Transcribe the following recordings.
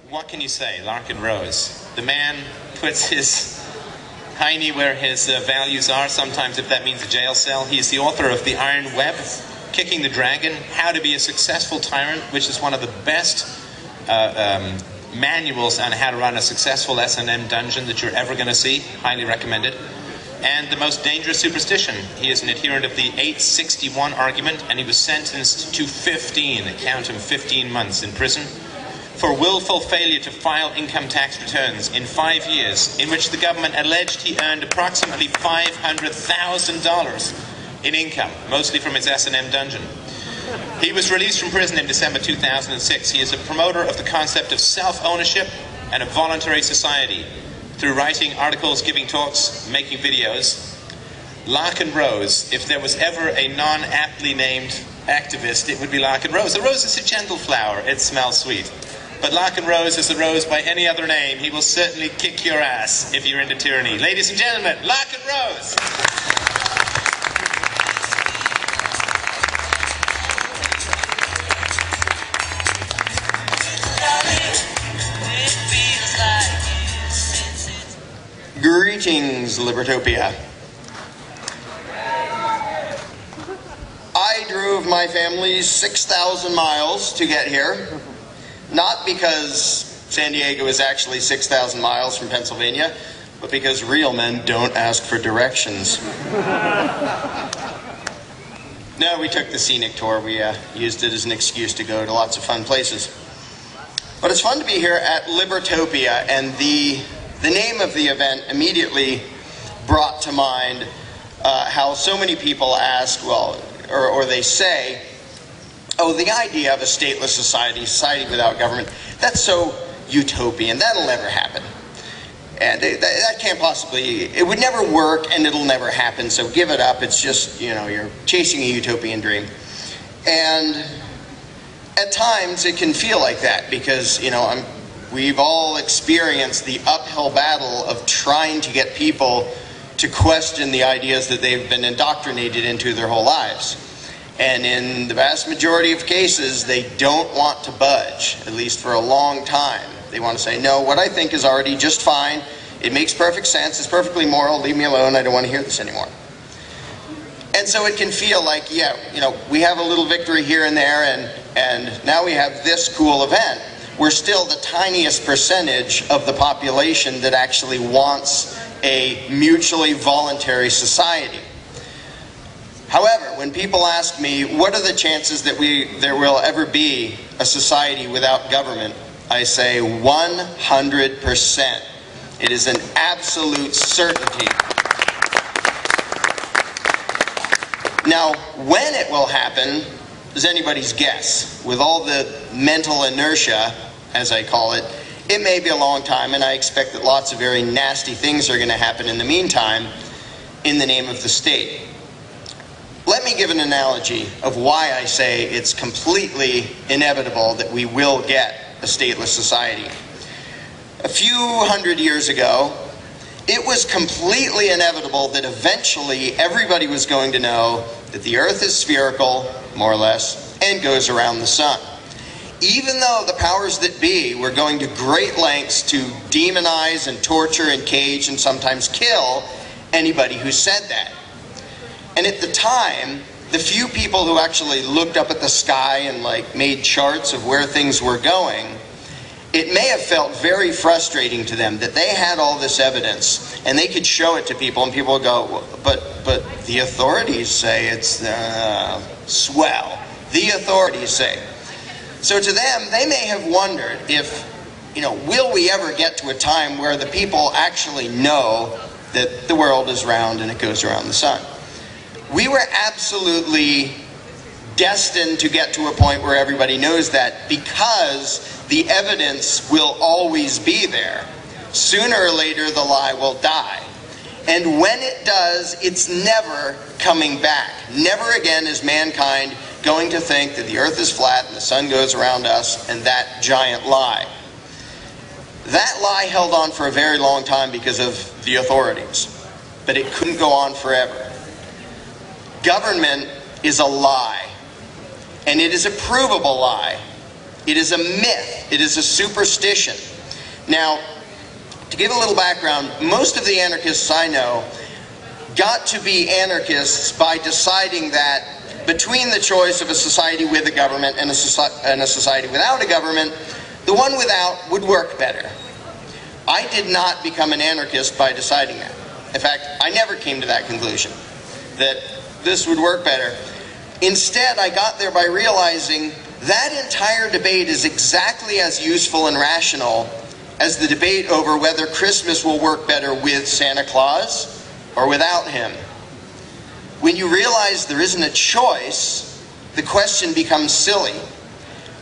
What can you say? Larken rose. The man puts his hiney where his values are, sometimes if that means a jail cell. He's the author of The Iron Web, Kicking the Dragon, How to Be a Successful Tyrant, which is one of the best manuals on how to run a successful S&M dungeon that you're ever going to see. Highly recommended. And The Most Dangerous Superstition. He is an adherent of the 861 argument, and he was sentenced to 15, count him, 15 months in prison, for willful failure to file income tax returns in 5 years, in which the government alleged he earned approximately $500,000 in income, mostly from his S&M dungeon. He was released from prison in December 2006. He is a promoter of the concept of self-ownership and a voluntary society through writing articles, giving talks, making videos. Larken Rose, if there was ever a non-aptly named activist, it would be Larken Rose. A rose is a gentle flower. It smells sweet. But Larken Rose is a rose by any other name. He will certainly kick your ass if you're into tyranny. Ladies and gentlemen, Larken Rose! Greetings, Libertopia. I drove my family 6,000 miles to get here, not because San Diego is actually 6,000 miles from Pennsylvania, but because real men don't ask for directions. No, we took the scenic tour. We used it as an excuse to go to lots of fun places. But it's fun to be here at Libertopia, and the name of the event immediately brought to mind how so many people ask, well, or they say, oh, the idea of a stateless society, society without government, that's so utopian, that'll never happen. And that can't possibly, it would never work and it'll never happen, so give it up, it's just, you know, you're chasing a utopian dream. And at times it can feel like that because, you know, we've all experienced the uphill battle of trying to get people to question the ideas that they've been indoctrinated into their whole lives. And in the vast majority of cases, they don't want to budge, at least for a long time. They want to say, no, what I think is already just fine. It makes perfect sense. It's perfectly moral. Leave me alone. I don't want to hear this anymore. And so it can feel like, yeah, you know, we have a little victory here and there, and now we have this cool event. We're still the tiniest percentage of the population that actually wants a mutually voluntary society. However, when people ask me, what are the chances that there will ever be a society without government, I say 100%. It is an absolute certainty. Now, when it will happen is anybody's guess. With all the mental inertia, as I call it, it may be a long time, and I expect that lots of very nasty things are going to happen in the meantime in the name of the state. Let me give an analogy of why I say it's completely inevitable that we will get a stateless society. A few hundred years ago, it was completely inevitable that eventually everybody was going to know that the Earth is spherical, more or less, and goes around the sun. Even though the powers that be were going to great lengths to demonize and torture and cage and sometimes kill anybody who said that. And at the time, the few people who actually looked up at the sky and made charts of where things were going, it may have felt very frustrating to them that they had all this evidence and they could show it to people and people would go, but the authorities say it's swell. The authorities say. So to them, they may have wondered if, will we ever get to a time where the people actually know that the world is round and it goes around the sun? We were absolutely destined to get to a point where everybody knows that because the evidence will always be there. Sooner or later, the lie will die. And when it does, it's never coming back. Never again is mankind going to think that the Earth is flat and the sun goes around us and that giant lie. That lie held on for a very long time because of the authorities, but it couldn't go on forever. Government is a lie, and it is a provable lie. It is a myth. It is a superstition. Now, to give a little background, most of the anarchists I know got to be anarchists by deciding that between the choice of a society with a government and a society without a government, the one without would work better. I did not become an anarchist by deciding that. In fact, I never came to that conclusion, that this would work better. Instead, I got there by realizing that entire debate is exactly as useful and rational as the debate over whether Christmas will work better with Santa Claus or without him. When you realize there isn't a choice, the question becomes silly.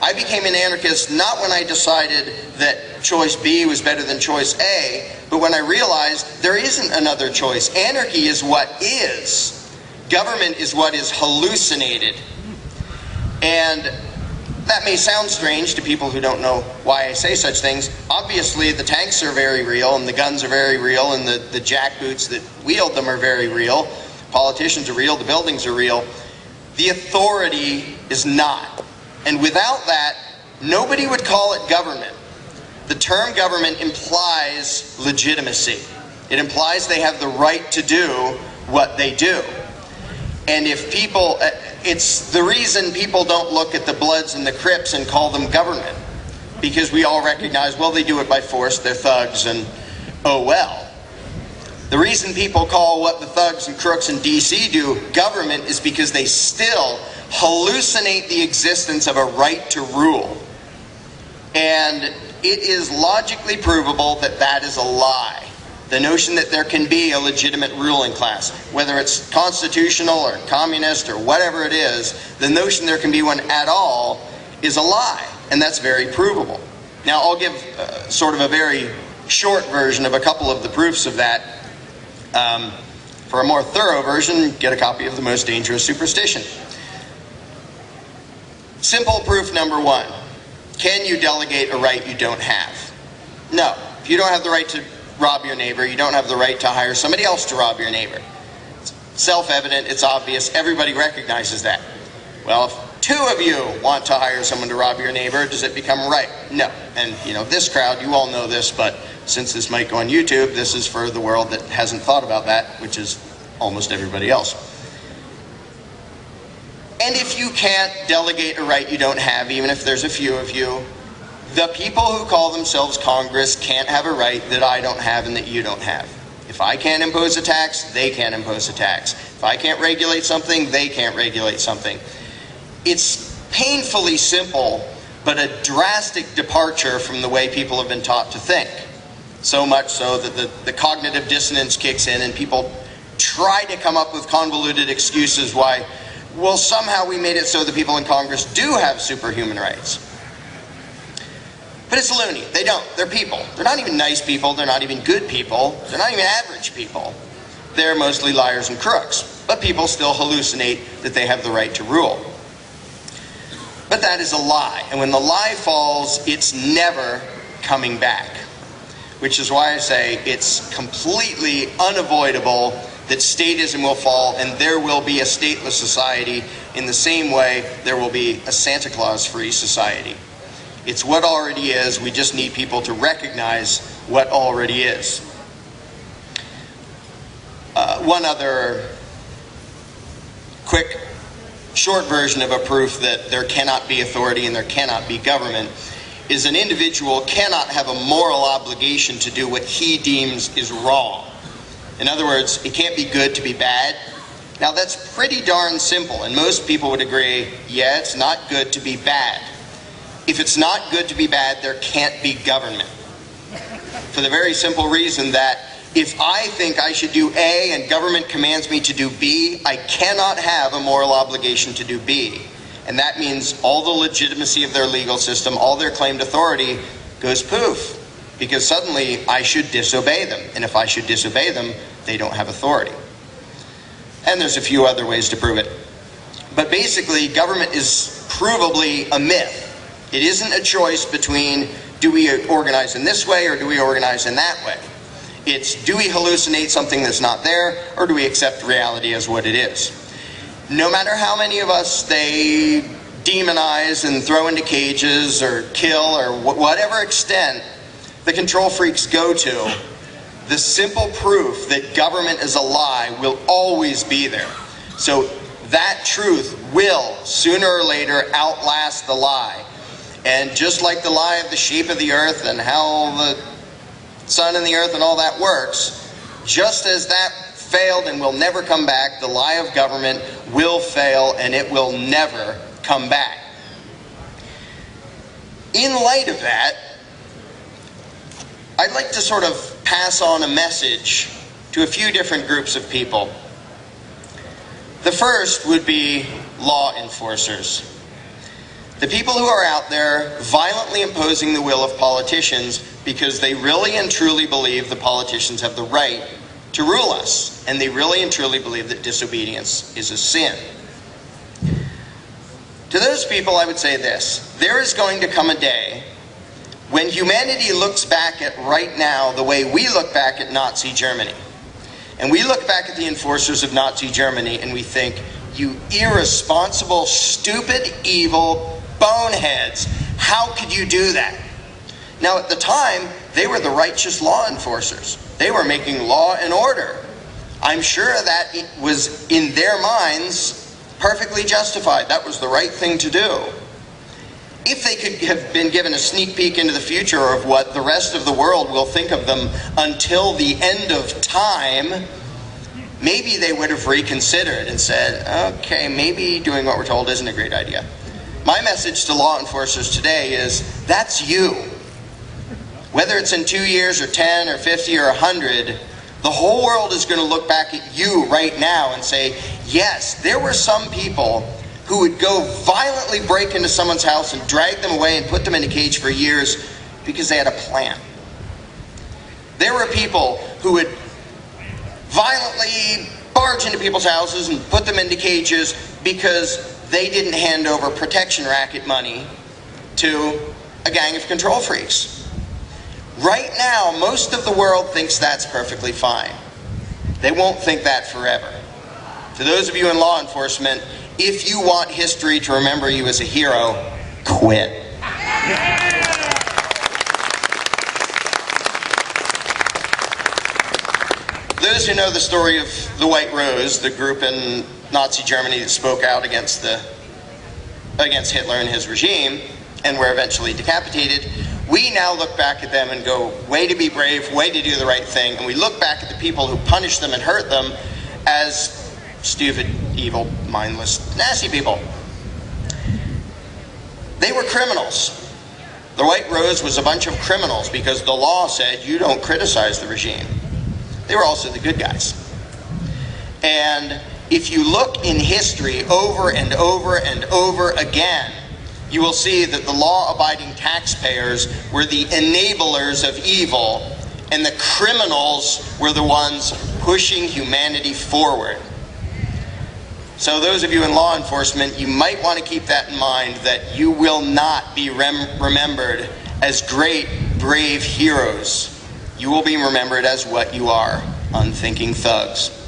I became an anarchist not when I decided that choice B was better than choice A, but when I realized there isn't another choice. Anarchy is what is. Government is what is hallucinated. And that may sound strange to people who don't know why I say such things. Obviously, the tanks are very real, and the guns are very real, and the jackboots that wield them are very real. Politicians are real, the buildings are real. The authority is not. And without that, nobody would call it government. The term government implies legitimacy. It implies they have the right to do what they do. And if people, it's the reason people don't look at the Bloods and the Crips and call them government. Because we all recognize, well, they do it by force, they're thugs, and oh well. The reason people call what the thugs and crooks in DC do government is because they still hallucinate the existence of a right to rule. And it is logically provable that that is a lie. The notion that there can be a legitimate ruling class, whether it's constitutional or communist or whatever it is, the notion there can be one at all is a lie, and that's very provable. Now, I'll give sort of a very short version of a couple of the proofs of that. For a more thorough version, get a copy of The Most Dangerous Superstition. Simple proof number one. Can you delegate a right you don't have? No. If you don't have the right to rob your neighbor, you don't have the right to hire somebody else to rob your neighbor. It's self-evident, it's obvious, everybody recognizes that. Well, if two of you want to hire someone to rob your neighbor, does it become right? No. And you know, this crowd, you all know this, but since this might go on YouTube, this is for the world that hasn't thought about that, which is almost everybody else. And if you can't delegate a right you don't have, even if there's a few of you, the people who call themselves Congress can't have a right that I don't have and that you don't have. If I can't impose a tax, they can't impose a tax. If I can't regulate something, they can't regulate something. It's painfully simple, but a drastic departure from the way people have been taught to think. So much so that the cognitive dissonance kicks in and people try to come up with convoluted excuses why, well, somehow we made it so the people in Congress do have superhuman rights. But it's loony. They don't. They're people. They're not even nice people. They're not even good people. They're not even average people. They're mostly liars and crooks. But people still hallucinate that they have the right to rule. But that is a lie. And when the lie falls, it's never coming back. Which is why I say it's completely unavoidable that statism will fall and there will be a stateless society in the same way there will be a Santa Claus-free society. It's what already is. We just need people to recognize what already is. One other quick, short version of a proof that there cannot be authority and there cannot be government is an individual cannot have a moral obligation to do what he deems is wrong. In other words, it can't be good to be bad. Now that's pretty darn simple, and most people would agree, yeah, it's not good to be bad. If it's not good to be bad, there can't be government. For the very simple reason that if I think I should do A and government commands me to do B, I cannot have a moral obligation to do B. And that means all the legitimacy of their legal system, all their claimed authority goes poof. Because suddenly I should disobey them. And if I should disobey them, they don't have authority. And there's a few other ways to prove it. But basically, government is provably a myth. It isn't a choice between do we organize in this way or do we organize in that way. It's do we hallucinate something that's not there or do we accept reality as what it is. No matter how many of us say demonize and throw into cages or kill or whatever extent the control freaks go to, the simple proof that government is a lie will always be there. So that truth will, sooner or later, outlast the lie. And just like the lie of the shape of the earth and how the sun and the earth and all that works, just as that failed and will never come back, the lie of government will fail and it will never come back. In light of that, I'd like to sort of pass on a message to a few different groups of people. The first would be law enforcers. The people who are out there violently imposing the will of politicians because they really and truly believe the politicians have the right to rule us, and they really and truly believe that disobedience is a sin. To those people, I would say this: there is going to come a day when humanity looks back at right now the way we look back at Nazi Germany. And we look back at the enforcers of Nazi Germany and we think, you irresponsible, stupid, evil boneheads, how could you do that? Now at the time, they were the righteous law enforcers. They were making law and order. I'm sure that it was, in their minds, perfectly justified. That was the right thing to do. If they could have been given a sneak peek into the future of what the rest of the world will think of them until the end of time, maybe they would have reconsidered and said, okay, maybe doing what we're told isn't a great idea. My message to law enforcers today is, that's you. Whether it's in 2 years or 10 or 50 or 100, the whole world is going to look back at you right now and say, yes, there were some people who would go violently break into someone's house and drag them away and put them in a cage for years because they had a plan. There were people who would violently barge into people's houses and put them into cages because they didn't hand over protection racket money to a gang of control freaks. Right now, most of the world thinks that's perfectly fine. They won't think that forever. To those of you in law enforcement, if you want history to remember you as a hero, quit. Those who know the story of the White Rose, the group in Nazi Germany that spoke out against Hitler and his regime and were eventually decapitated, we now look back at them and go, way to be brave, way to do the right thing, and we look back at the people who punished them and hurt them as stupid, evil, mindless, nasty people. They were criminals. The White Rose was a bunch of criminals because the law said you don't criticize the regime. They were also the good guys. And if you look in history over and over and over again, you will see that the law-abiding taxpayers were the enablers of evil, and the criminals were the ones pushing humanity forward. So those of you in law enforcement, you might want to keep that in mind, that you will not be remembered as great, brave heroes. You will be remembered as what you are, unthinking thugs.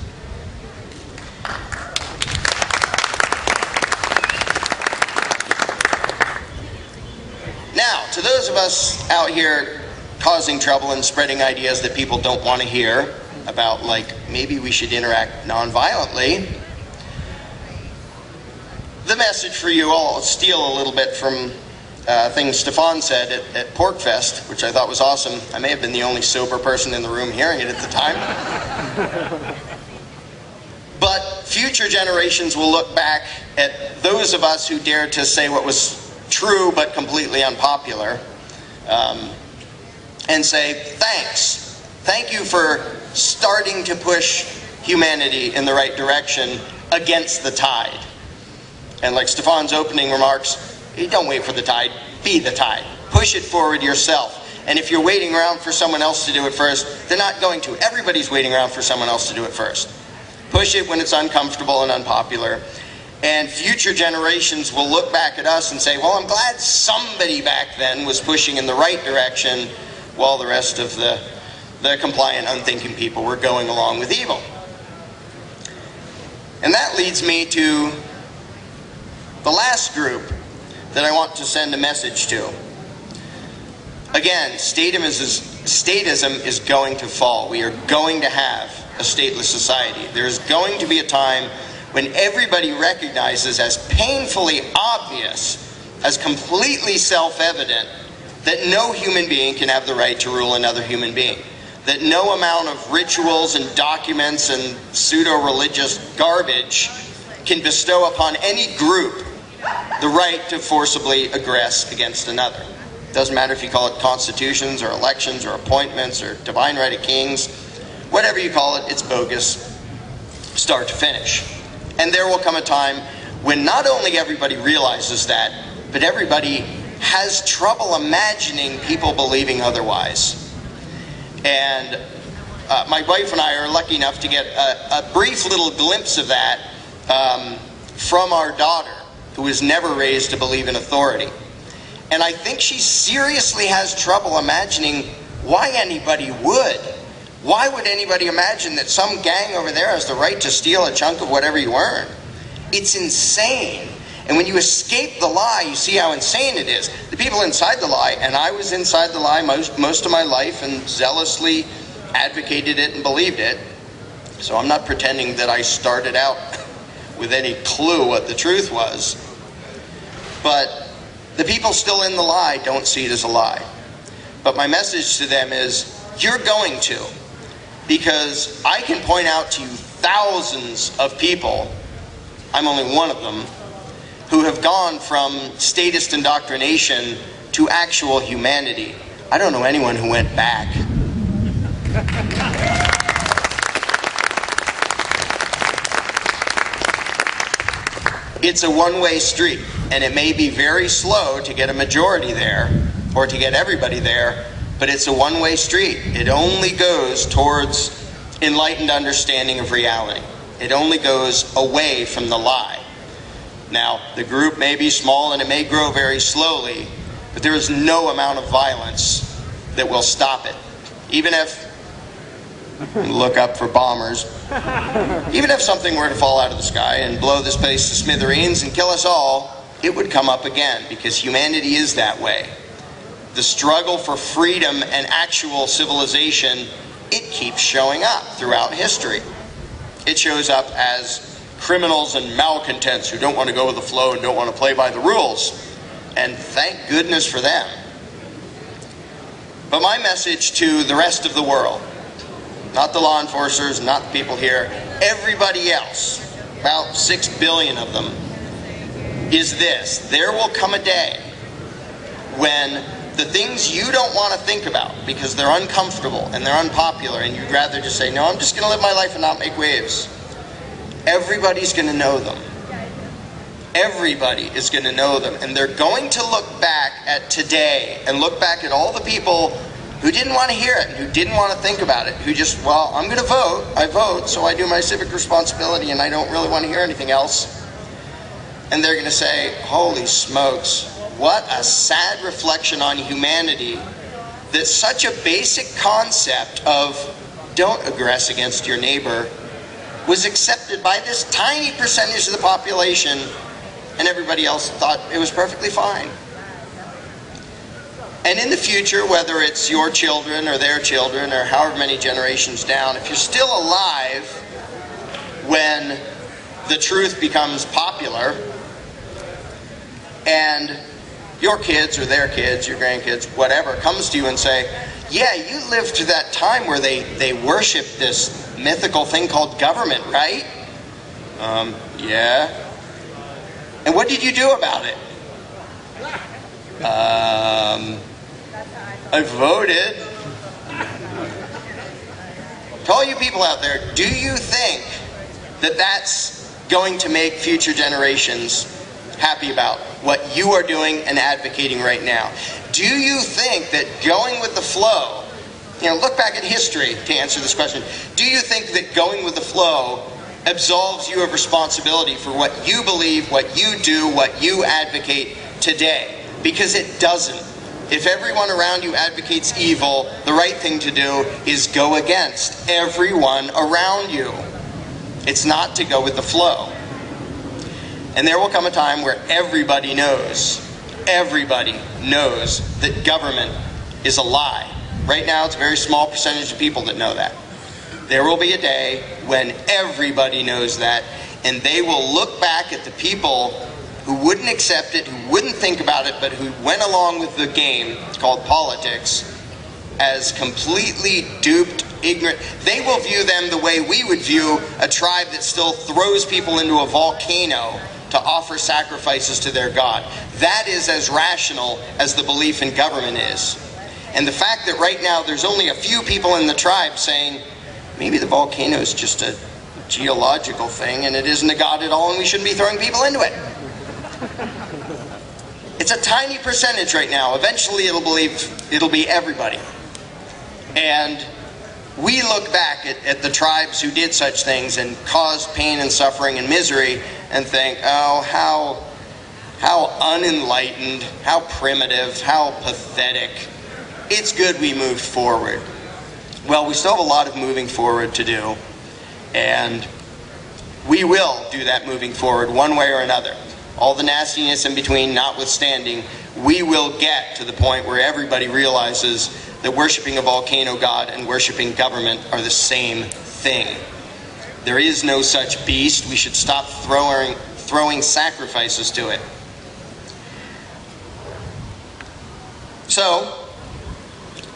Now, to those of us out here causing trouble and spreading ideas that people don't want to hear about, like, maybe we should interact non-violently, the message for you, I'll steal a little bit from things Stefan said at Porkfest, which I thought was awesome. I may have been the only sober person in the room hearing it at the time. But future generations will look back at those of us who dared to say what was true but completely unpopular, and say, thanks. Thank you for starting to push humanity in the right direction against the tide. And like Stefan's opening remarks, don't wait for the tide, be the tide. Push it forward yourself. And if you're waiting around for someone else to do it first, they're not going to. Everybody's waiting around for someone else to do it first. Push it when it's uncomfortable and unpopular. And future generations will look back at us and say, well, I'm glad somebody back then was pushing in the right direction while the rest of the compliant, unthinking people were going along with evil. And that leads me to the last group that I want to send a message to. Again, statism is going to fall. We are going to have a stateless society. There's going to be a time when everybody recognizes as painfully obvious, as completely self-evident, that no human being can have the right to rule another human being. That no amount of rituals and documents and pseudo-religious garbage can bestow upon any group the right to forcibly aggress against another. Doesn't matter if you call it constitutions or elections or appointments or divine right of kings, whatever you call it, it's bogus, start to finish. And there will come a time when not only everybody realizes that, but everybody has trouble imagining people believing otherwise. And my wife and I are lucky enough to get a brief little glimpse of that from our daughter, who was never raised to believe in authority. And I think she seriously has trouble imagining why anybody would. Why would anybody imagine that some gang over there has the right to steal a chunk of whatever you earn? It's insane. And when you escape the lie, you see how insane it is. The people inside the lie, and I was inside the lie most of my life and zealously advocated it and believed it. So I'm not pretending that I started out with any clue what the truth was. But the people still in the lie don't see it as a lie. But my message to them is, you're going to. Because I can point out to you thousands of people, I'm only one of them, who have gone from statist indoctrination to actual humanity. I don't know anyone who went back. It's a one-way street, and it may be very slow to get a majority there, or to get everybody there, but it's a one-way street. It only goes towards enlightened understanding of reality. It only goes away from the lie. Now, the group may be small and it may grow very slowly, but there is no amount of violence that will stop it. Even if, look up for bombers, even if something were to fall out of the sky and blow this place to smithereens and kill us all, it would come up again, because humanity is that way. The struggle for freedom and actual civilization, it keeps showing up throughout history. It shows up as criminals and malcontents who don't want to go with the flow and don't want to play by the rules. And thank goodness for them. But my message to the rest of the world, not the law enforcers, not the people here, everybody else, about 6 billion of them, is this. There will come a day when the things you don't want to think about because they're uncomfortable and they're unpopular and you'd rather just say, no, I'm just going to live my life and not make waves. Everybody's going to know them. Everybody is going to know them. And they're going to look back at today and look back at all the people who didn't want to hear it, who didn't want to think about it, who just, well, I'm going to vote. I vote, so I do my civic responsibility and I don't really want to hear anything else. And they're going to say, holy smokes, what a sad reflection on humanity that such a basic concept of don't aggress against your neighbor was accepted by this tiny percentage of the population, and everybody else thought it was perfectly fine. And in the future, whether it's your children or their children or however many generations down, if you're still alive when the truth becomes popular and your kids or their kids, your grandkids, whatever, comes to you and say, yeah, you lived through that time where they worshiped this mythical thing called government, right? Yeah. And what did you do about it? I voted. To all you people out there, do you think that that's going to make future generations happy about what you are doing and advocating right now? Do you think that going with the flow, look back at history to answer this question. Do you think that going with the flow absolves you of responsibility for what you believe, what you do, what you advocate today? Because it doesn't. If everyone around you advocates evil, the right thing to do is go against everyone around you. It's not to go with the flow. And there will come a time where everybody knows everybody knows that government is a lie. Right now, it's a very small percentage of people that know that. There will be a day when everybody knows that, and they will look back at the people who wouldn't accept it, who wouldn't think about it, but who went along with the game called politics as completely duped, ignorant. They will view them the way we would view a tribe that still throws people into a volcano to offer sacrifices to their god. That is as rational as the belief in government is. And the fact that right now there's only a few people in the tribe saying, maybe the volcano is just a geological thing and it isn't a god at all and we shouldn't be throwing people into it. It's a tiny percentage right now. Eventually it'll be everybody. And we look back at the tribes who did such things and caused pain and suffering and misery and think, oh, how unenlightened, how primitive, how pathetic. It's good we moved forward. Well, we still have a lot of moving forward to do, and we will do that moving forward one way or another. All the nastiness in between notwithstanding, we will get to the point where everybody realizes that worshiping a volcano god and worshiping government are the same thing. There is no such beast. We should stop throwing sacrifices to it. So,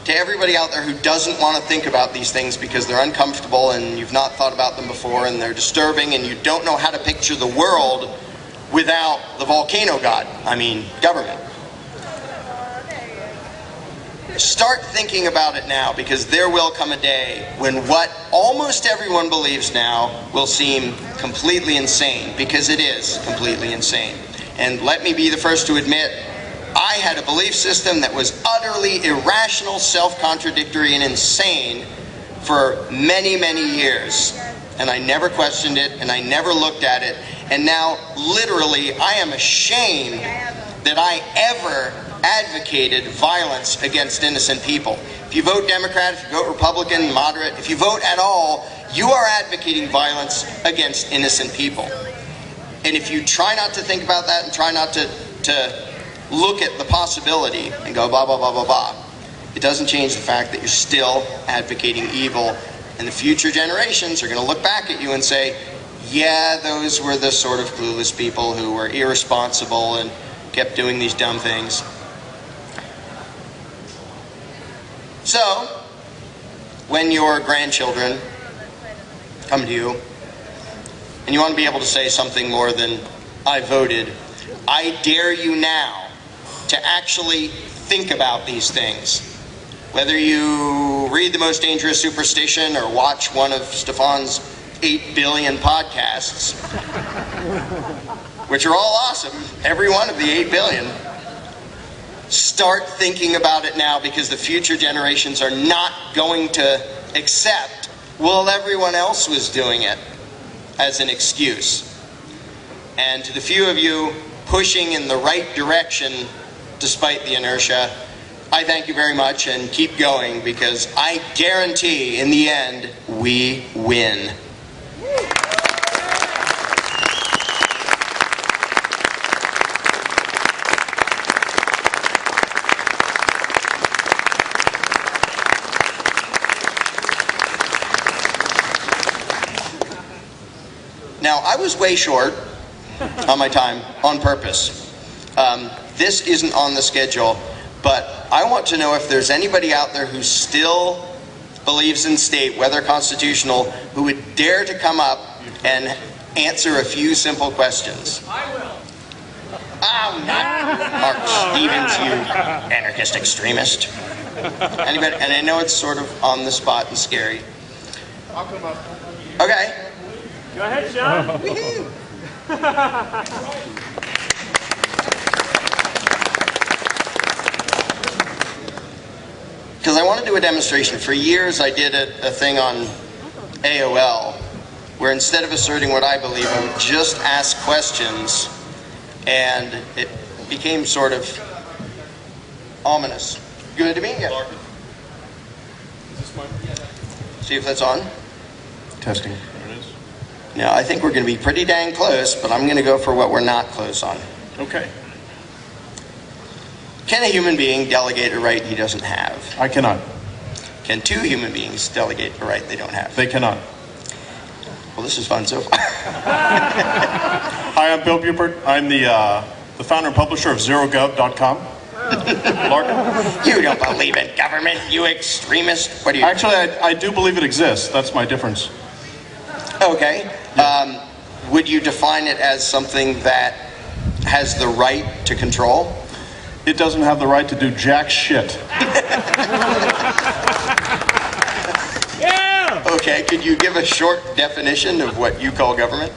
to everybody out there who doesn't want to think about these things because they're uncomfortable and you've not thought about them before and they're disturbing and you don't know how to picture the world without the volcano god, I mean government. Start thinking about it now, because there will come a day when what almost everyone believes now will seem completely insane, because it is completely insane. And let me be the first to admit, I had a belief system that was utterly irrational, self-contradictory, and insane for many, many years. And I never questioned it, and I never looked at it. And now, literally, I am ashamed that I ever advocated violence against innocent people. If you vote Democrat, if you vote Republican, moderate, if you vote at all, you are advocating violence against innocent people. And if you try not to think about that and try not to look at the possibility and go blah, blah, blah, blah, blah, it doesn't change the fact that you're still advocating evil. And the future generations are going to look back at you and say, yeah, those were the sort of clueless people who were irresponsible and kept doing these dumb things. So, when your grandchildren come to you and you want to be able to say something more than, I voted, I dare you now to actually think about these things. Whether you read The Most Dangerous Superstition or watch one of Stefan's 8 billion podcasts, which are all awesome, every one of the 8 billion, start thinking about it now, because the future generations are not going to accept, well, everyone else was doing it, as an excuse. And to the few of you pushing in the right direction despite the inertia, I thank you very much, and keep going, because I guarantee in the end we win. Now, I was way short on my time on purpose. This isn't on the schedule, but I want to know if there's anybody out there who still believes in state, whether constitutional, who would dare to come up and answer a few simple questions. I will. Oh, not Mark Stevens, you anarchist extremist. Anybody? And I know it's sort of on the spot and scary. I'll come up. Okay. Go ahead, Sean. Woohoo! Because I want to do a demonstration. For years I did a thing on AOL where instead of asserting what I believe, I would just ask questions, and it became sort of ominous. Good to meet you. Larken. Is this mine? See if that's on. Testing. There it is. Now, I think we're going to be pretty dang close, but I'm going to go for what we're not close on. Okay. Can a human being delegate a right he doesn't have? I cannot. Can two human beings delegate a right they don't have? They cannot. Well, this is fun so far. Hi, I'm Bill Bupert. I'm the founder and publisher of ZeroGov.com. Larken? You don't believe in government, you extremist. What do you... Actually, I do believe it exists. That's my difference. Okay. Would you define it as something that has the right to control? It doesn't have the right to do jack shit. Yeah! Okay, could you give a short definition of what you call government?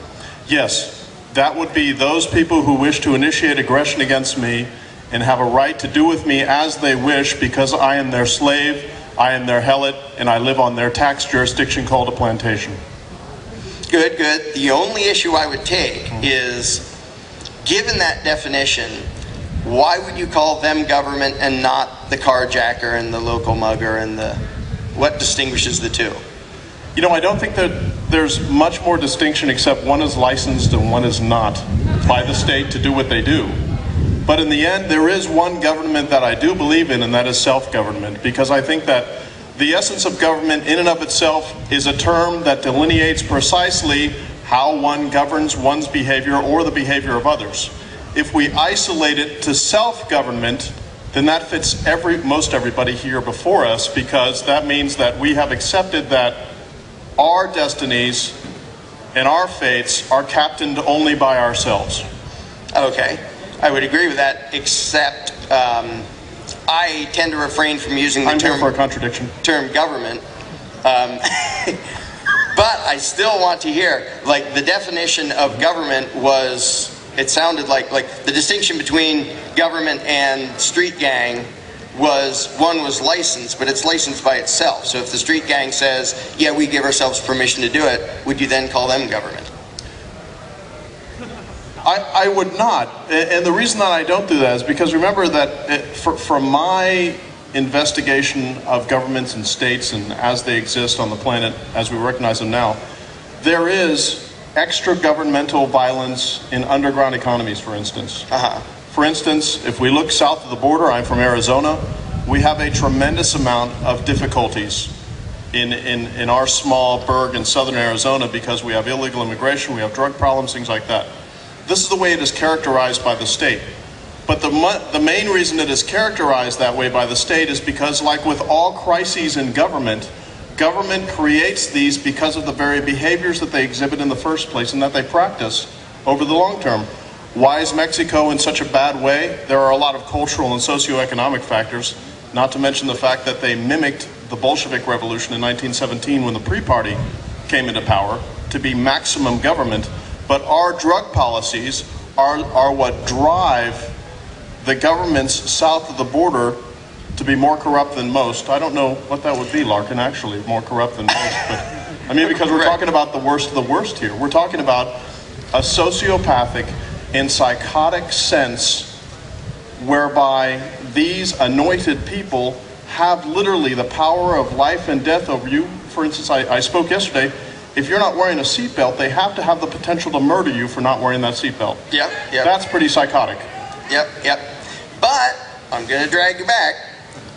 Yes, that would be those people who wish to initiate aggression against me and have a right to do with me as they wish because I am their slave, I am their helot, and I live on their tax jurisdiction called a plantation. Good, good. The only issue I would take is, given that definition, why would you call them government and not the carjacker and the local mugger and the... What distinguishes the two? You know, I don't think that there's much more distinction except one is licensed and one is not by the state to do what they do. But in the end, there is one government that I do believe in, and that is self-government, because I think that the essence of government in and of itself is a term that delineates precisely how one governs one's behavior or the behavior of others. If we isolate it to self-government, then that fits most everybody here before us, because that means that we have accepted that our destinies and our fates are captained only by ourselves. Okay, I would agree with that, except I tend to refrain from using the I'm here for a contradiction. term government. But I still want to hear, like, the definition of government was... It sounded like the distinction between government and street gang was, one was licensed, but it's licensed by itself. So if the street gang says, yeah, we give ourselves permission to do it, would you then call them government? I would not. And the reason that I don't do that is because remember that from my investigation of governments and states and as they exist on the planet, as we recognize them now, there is extra-governmental violence in underground economies, for instance. For instance, if we look south of the border, I'm from Arizona, we have a tremendous amount of difficulties in our small burg in southern Arizona because we have illegal immigration, we have drug problems, things like that. This is the way it is characterized by the state. But the main reason it is characterized that way by the state is because, like with all crises in government, government creates these because of the very behaviors that they exhibit in the first place and that they practice over the long term. Why is Mexico in such a bad way? There are a lot of cultural and socioeconomic factors, not to mention the fact that they mimicked the Bolshevik Revolution in 1917 when the Pre-Party came into power to be maximum government. But our drug policies are what drive the governments south of the border to be more corrupt than most. I don't know what that would be, Larken, actually, more corrupt than most. But I mean, because we're talking about the worst of the worst here. We're talking about a sociopathic and psychotic sense whereby these anointed people have literally the power of life and death over you. For instance, I spoke yesterday. If you're not wearing a seatbelt, they have to have the potential to murder you for not wearing that seatbelt. Yep. That's pretty psychotic. Yep. But I'm going to drag you back.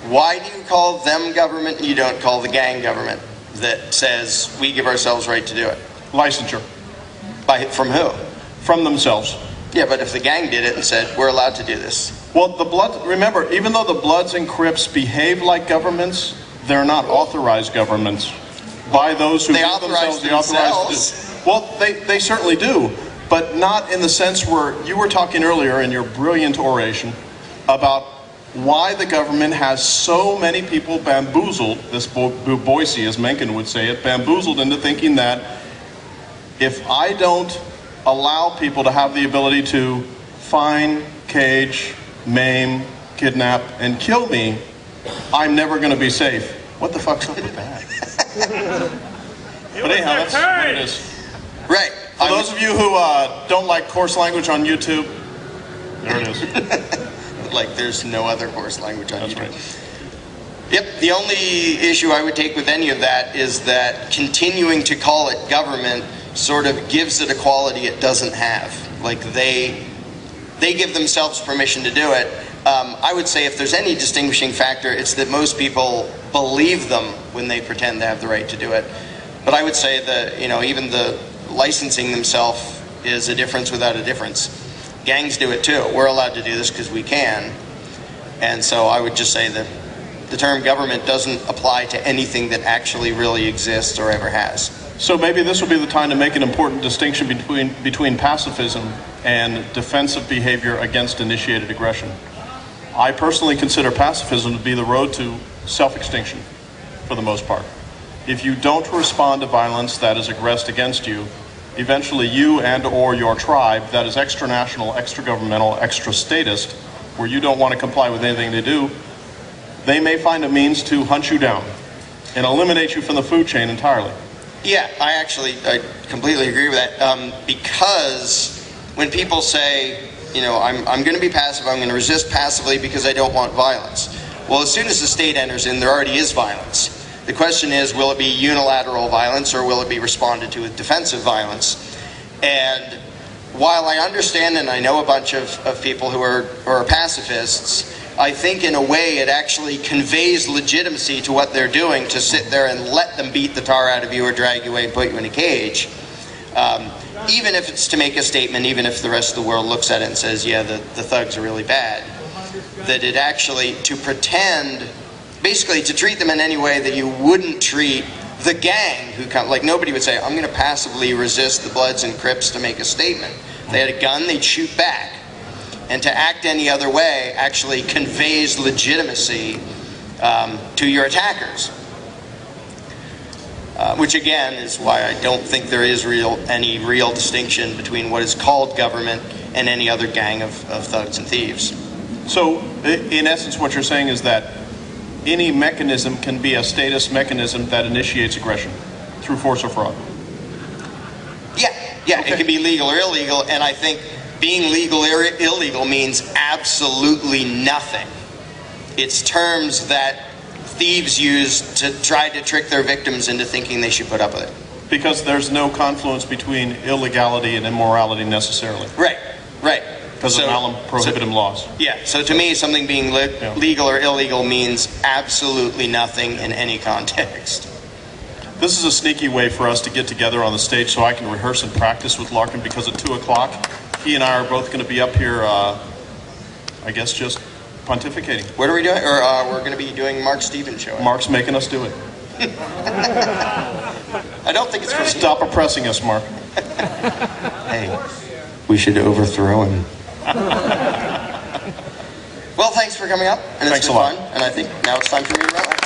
Why do you call them government and you don't call the gang government that says we give ourselves right to do it? Licensure. From who? From themselves. Yeah, but if the gang did it and said, we're allowed to do this. Well, remember, even though the Bloods and Crips behave like governments, they're not authorized governments by those who they give authorize themselves the authorized. Well, they certainly do, but not in the sense where you were talking earlier in your brilliant oration about why the government has so many people bamboozled, this Boise, as Mencken would say it, bamboozled into thinking that if I don't allow people to have the ability to fine, cage, maim, kidnap, and kill me, I'm never going to be safe. What the fuck's up with that? But anyhow, that's what it is. Right. For those of you who don't like coarse language on YouTube, there it is. Like there's no other coarse language on YouTube. Right. Yep, the only issue I would take with any of that is that continuing to call it government sort of gives it a quality it doesn't have. Like they give themselves permission to do it. I would say if there's any distinguishing factor, it's that most people believe them when they pretend to have the right to do it. But I would say that, you know, even the licensing themselves is a difference without a difference. Gangs do it too. We're allowed to do this because we can. And so I would just say that the term government doesn't apply to anything that actually really exists or ever has. So maybe this will be the time to make an important distinction between pacifism and defensive behavior against initiated aggression. I personally consider pacifism to be the road to self-extinction, for the most part. If you don't respond to violence that is aggressed against you, eventually you and or your tribe that is extra-national, extra-governmental, extra-statist, where you don't want to comply with anything they do, they may find a means to hunt you down and eliminate you from the food chain entirely. Yeah, I completely agree with that. Because when people say, you know, I'm going to be passive, I'm going to resist passively because I don't want violence. Well, as soon as the state enters in, there already is violence. The question is, will it be unilateral violence or will it be responded to with defensive violence? And while I understand and I know a bunch of people who are pacifists, I think in a way it actually conveys legitimacy to what they're doing to sit there and let them beat the tar out of you or drag you away and put you in a cage. Even if it's to make a statement, even if the rest of the world looks at it and says, yeah, the thugs are really bad, that it actually, to pretend, basically to treat them in any way that you wouldn't treat the gang who come, like nobody would say, I'm going to passively resist the Bloods and Crips to make a statement. If they had a gun, they'd shoot back. And to act any other way actually conveys legitimacy to your attackers. Which again is why I don't think there is any real distinction between what is called government and any other gang of thugs and thieves. So in essence what you're saying is that any mechanism can be a statist mechanism that initiates aggression through force or fraud. Yeah, okay. It can be legal or illegal, and I think being legal or illegal means absolutely nothing. It's terms that thieves use to try to trick their victims into thinking they should put up with it. Because there's no confluence between illegality and immorality necessarily. Right. Because of malum prohibitum laws. Yeah, so to me something being legal or illegal means absolutely nothing in any context. This is a sneaky way for us to get together on the stage so I can rehearse and practice with Larken, because at 2 o'clock he and I are both going to be up here, I guess, just pontificating. What are we doing? Or we're going to be doing Mark Stevens' show. Mark's making us do it. I don't think it's for Stop oppressing us, Mark. Hey, we should overthrow him. Well, thanks for coming up. And it's been fun. And I think now it's time for me to wrap up.